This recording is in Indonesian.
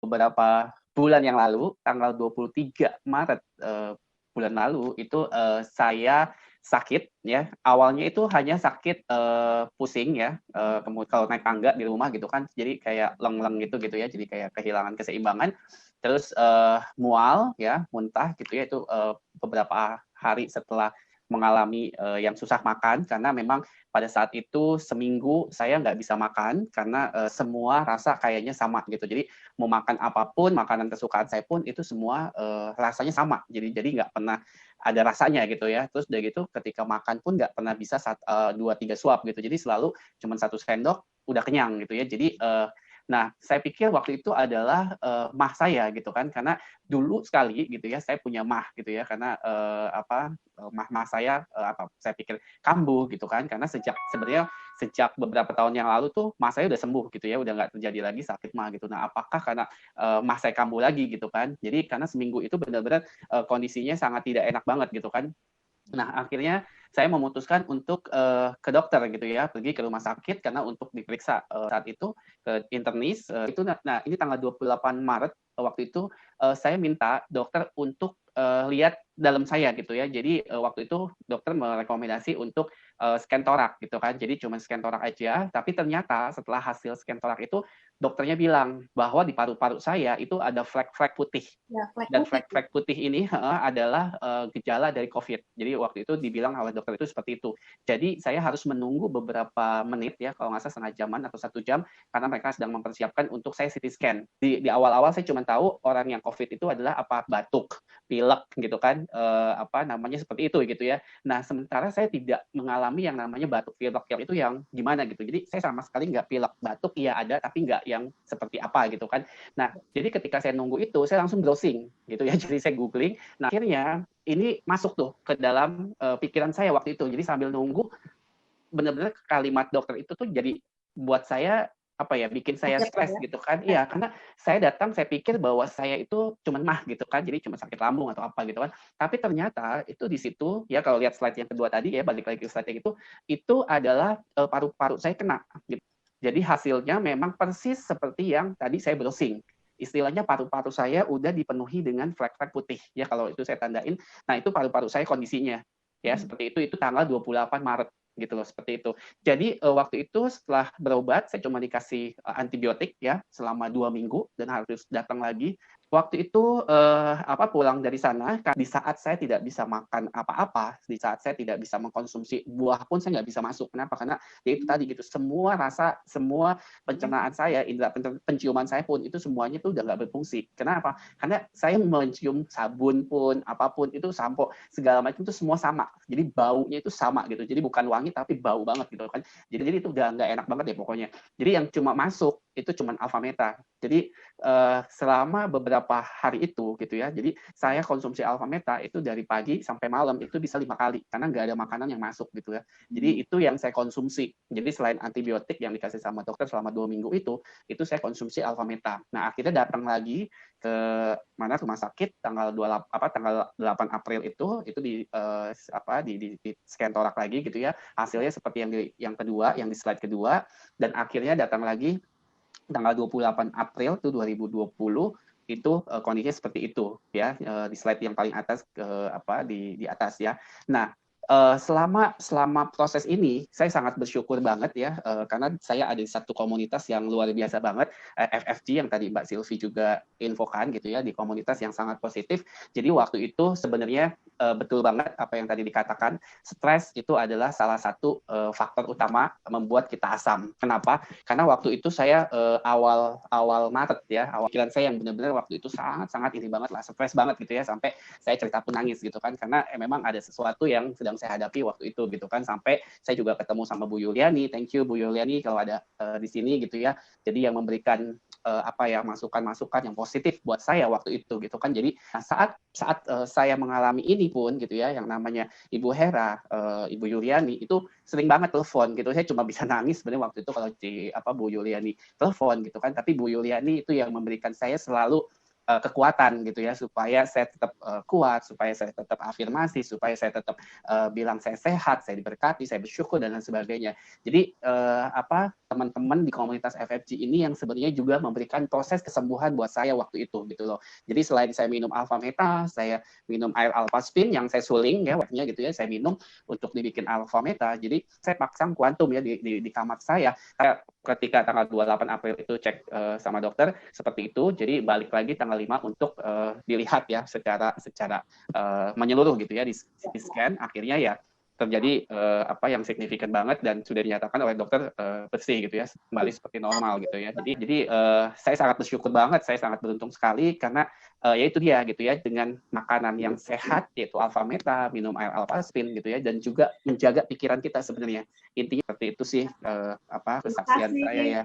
beberapa bulan yang lalu, tanggal 23 Maret bulan lalu itu saya sakit ya. Awalnya itu hanya sakit pusing ya, kemudian kalau naik tangga di rumah gitu kan, jadi kayak leng-leng gitu ya, jadi kayak kehilangan keseimbangan. Terus mual ya, muntah gitu ya, itu beberapa hari setelah mengalami yang susah makan, karena memang pada saat itu seminggu saya nggak bisa makan karena semua rasa kayaknya sama gitu. Jadi mau makan apapun, makanan kesukaan saya pun itu semua rasanya sama. Jadi nggak pernah ada rasanya gitu ya. Terus udah gitu ketika makan pun nggak pernah bisa 2-3 suap gitu. Jadi selalu cuma 1 sendok udah kenyang gitu ya. Jadi nah, saya pikir waktu itu adalah mah saya gitu kan, karena dulu sekali gitu ya saya punya mah gitu ya, karena mah saya saya pikir kambuh gitu kan, karena sebenarnya sejak beberapa tahun yang lalu tuh mah saya udah sembuh gitu ya, udah nggak terjadi lagi sakit mah gitu. Nah, apakah karena mah saya kambuh lagi gitu kan? Jadi karena seminggu itu benar-benar kondisinya sangat tidak enak banget gitu kan. Nah, akhirnya saya memutuskan untuk ke dokter gitu ya, pergi ke rumah sakit karena untuk diperiksa saat itu ke internis. Itu nah ini tanggal 28 Maret waktu itu saya minta dokter untuk lihat dalam saya gitu ya. Jadi waktu itu dokter merekomendasi untuk scan torak gitu kan. Jadi cuma scan torak aja, tapi ternyata setelah hasil scan torak itu dokternya bilang bahwa di paru-paru saya itu ada flek-flek putih. Ya, flek Dan putih. flek-flek putih ini adalah gejala dari COVID. Jadi waktu itu dibilang oleh dokter itu seperti itu. Jadi saya harus menunggu beberapa menit ya, kalau nggak salah setengah jaman atau 1 jam, karena mereka sedang mempersiapkan untuk saya CT scan. Di awal-awal saya cuma tahu orang yang COVID itu adalah apa batuk, pilek gitu kan, apa namanya seperti itu gitu ya. Nah sementara saya tidak mengalami yang namanya batuk pilek yang itu yang gimana gitu. Jadi saya sama sekali nggak pilek, batuk iya ada, tapi nggak yang seperti apa gitu kan. Nah jadi ketika saya nunggu itu, saya langsung browsing gitu ya. Jadi saya googling. Nah akhirnya ini masuk tuh ke dalam pikiran saya waktu itu. Jadi sambil nunggu, benar-benar kalimat dokter itu tuh jadi buat saya apa ya, bikin saya Kaget lah stres ya. gitu kan. Iya, karena saya datang saya pikir bahwa saya itu cuma mah gitu kan, jadi cuma sakit lambung atau apa gitu kan. Tapi ternyata itu di situ ya, kalau lihat slide yang kedua tadi ya, balik lagi ke slide yang itu adalah paru-paru saya kena gitu. Jadi hasilnya memang persis seperti yang tadi saya browsing. Istilahnya paru-paru saya udah dipenuhi dengan flek-flek putih ya, kalau itu saya tandain. Nah, itu paru-paru saya kondisinya. Ya, seperti itu tanggal 28 Maret gitu loh, seperti itu. Jadi waktu itu setelah berobat saya cuma dikasih antibiotik ya selama 2 minggu dan harus datang lagi. Waktu itu pulang dari sana, di saat saya tidak bisa makan apa-apa, di saat saya tidak bisa mengkonsumsi buah pun saya nggak bisa masuk. Kenapa? Karena ya itu tadi gitu, semua rasa, semua pencernaan saya, indera penciuman saya pun itu semuanya tuh udah nggak berfungsi. Kenapa? Karena saya mencium sabun pun, apapun itu, sampo segala macam itu semua sama. Jadi baunya itu sama gitu. Jadi bukan wangi tapi bau banget gitu kan. Jadi itu udah nggak enak banget ya pokoknya. Jadi yang cuma masuk itu cuma alpha meta. Jadi selama beberapa hari itu gitu ya. Jadi saya konsumsi alpha meta itu dari pagi sampai malam itu bisa 5 kali karena nggak ada makanan yang masuk gitu ya. Jadi itu yang saya konsumsi. Jadi selain antibiotik yang dikasih sama dokter selama 2 minggu itu saya konsumsi alpha meta. Nah akhirnya datang lagi ke mana rumah sakit tanggal 8 April itu di scan torak lagi gitu ya. Hasilnya seperti yang kedua, yang di slide kedua, dan akhirnya datang lagi tanggal 28 April itu 2020 itu kondisinya seperti itu ya, di slide yang paling atas di atas ya. Nah, selama proses ini saya sangat bersyukur banget ya, karena saya ada di satu komunitas yang luar biasa banget, FFG yang tadi Mbak Silvi juga infokan gitu ya, di komunitas yang sangat positif. Jadi waktu itu sebenarnya betul banget apa yang tadi dikatakan, stres itu adalah salah satu faktor utama membuat kita asam. Kenapa? Karena waktu itu saya awal Maret ya, awal pikiran saya yang benar-benar waktu itu sangat ini banget lah, stres banget gitu ya, sampai saya cerita pun nangis gitu kan, karena memang ada sesuatu yang sedang saya hadapi waktu itu gitu kan. Sampai saya juga ketemu sama Bu Yuliani, thank you Bu Yuliani kalau ada di sini gitu ya. Jadi yang memberikan masukan-masukan yang positif buat saya waktu itu gitu kan. Jadi saat saya mengalami ini pun gitu ya, yang namanya Ibu Hera, Ibu Yuliani itu sering banget telepon gitu. Saya cuma bisa nangis sebenarnya waktu itu kalau Bu Yuliani telepon gitu kan. Tapi Bu Yuliani itu yang memberikan saya selalu kekuatan gitu ya, supaya saya tetap kuat, supaya saya tetap afirmasi, supaya saya tetap bilang saya sehat, saya diberkati, saya bersyukur dan lain sebagainya. Jadi teman-teman di komunitas FFG ini yang sebenarnya juga memberikan proses kesembuhan buat saya waktu itu gitu loh. Jadi selain saya minum alpha meta, saya minum air alpha spin yang saya suling ya waktunya gitu ya, saya minum untuk dibikin alpha meta. Jadi saya pasang kuantum ya di kamar saya. Ketika tanggal 28 April itu cek sama dokter seperti itu. Jadi balik lagi tanggal 5 untuk dilihat ya secara menyeluruh gitu ya di CT scan. Akhirnya ya terjadi yang signifikan banget dan sudah dinyatakan oleh dokter bersih gitu ya, kembali seperti normal gitu ya. Jadi saya sangat bersyukur banget, saya sangat beruntung sekali karena ya itu dia gitu ya, dengan makanan yang sehat yaitu alpha meta, minum air alpha spin gitu ya, dan juga menjaga pikiran kita sebenarnya. Intinya seperti itu sih kesaksian saya ya.